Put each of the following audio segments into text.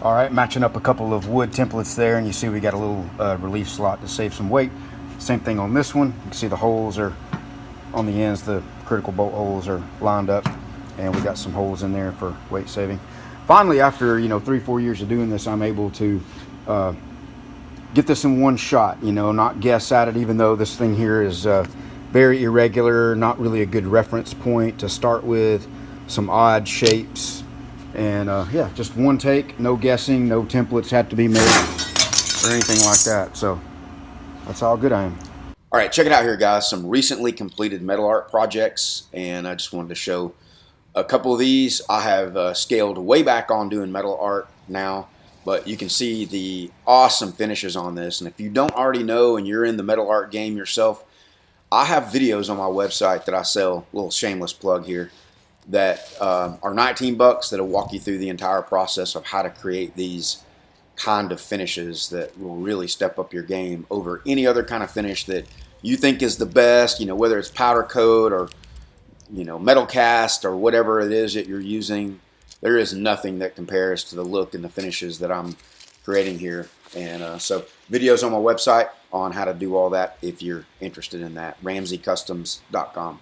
All right, matching up a couple of wood templates there, and you see we got a little relief slot to save some weight. Same thing on this one. You can see the holes are on the ends, the critical bolt holes are lined up, and we got some holes in there for weight saving. Finally, after 3-4 years of doing this, I'm able to get this in one shot, not guess at it, even though this thing here is very irregular, not really a good reference point to start with, some odd shapes. And yeah, just one take, no guessing, no templates had to be made or anything like that. So that's how good I am. All right, check it out here, guys. Some recently completed metal art projects, and I just wanted to show a couple of these. I have scaled way back on doing metal art now, but you can see the awesome finishes on this. And if you don't already know and you're in the metal art game yourself, I have videos on my website that I sell, little shameless plug here, that are 19 bucks that'll walk you through the entire process of how to create these kind of finishes that will really step up your game over any other kind of finish that you think is the best, whether it's powder coat or metal cast or whatever it is that you're using. There is nothing that compares to the look and the finishes that I'm creating here. And so videos on my website on how to do all that if you're interested in that, ramseycustoms.com.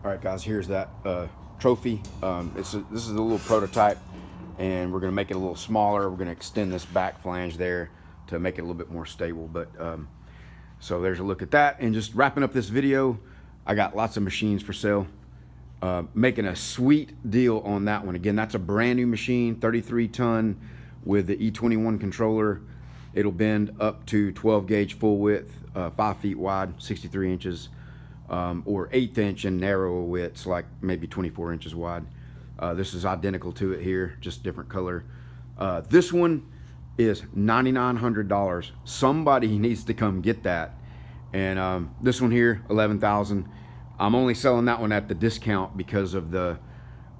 All right, guys, here's that trophy. This is a little prototype, and we're going to make it a little smaller. We're going to extend this back flange there to make it a little bit more stable. But so there's a look at that. And just wrapping up this video, I got lots of machines for sale. Making a sweet deal on that one. Again, that's a brand new machine, 33 ton with the E21 controller. It'll bend up to 12 gauge full width, 5 feet wide, 63 inches. Or 1/8 inch and narrower widths, like maybe 24 inches wide. This is identical to it here, just different color. This one is $9,900. Somebody needs to come get that. And this one here, $11,000. I'm only selling that one at the discount because of the,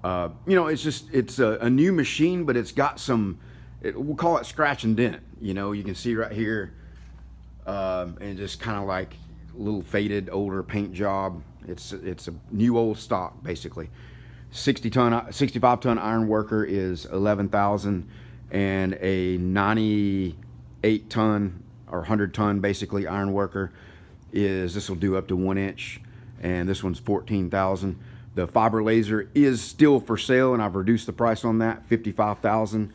it's a new machine, but it's got some, we'll call it scratch and dent. You can see right here, and just kind of like little faded older paint job. It's a new old stock basically. 65 ton iron worker is 11,000, and a 98 ton or 100 ton basically iron worker this will do up to 1 inch, and this one's 14,000. The fiber laser is still for sale, and I've reduced the price on that, 55,000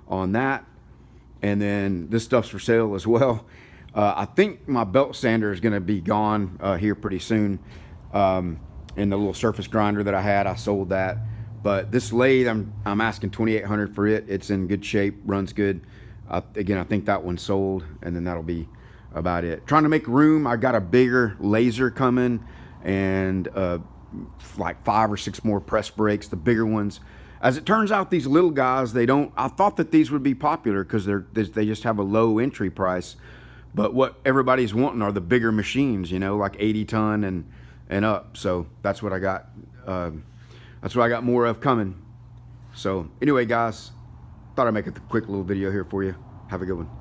on that. and then this stuff's for sale as well. I think my belt sander is going to be gone here pretty soon. And the little surface grinder that I had, I sold that. But this lathe, I'm asking $2,800 for it. It's in good shape, runs good. Again, I think that one's sold, and then that'll be about it. Trying to make room. I got a bigger laser coming, and like 5 or 6 more press brakes, the bigger ones. As it turns out, these little guys, they don't. I thought that these would be popular because they just have a low entry price. But what everybody's wanting are the bigger machines, you know, like 80 ton and up. So that's what I got. That's what I got more of coming. So anyway, guys, thought I'd make a quick little video here for you. Have a good one.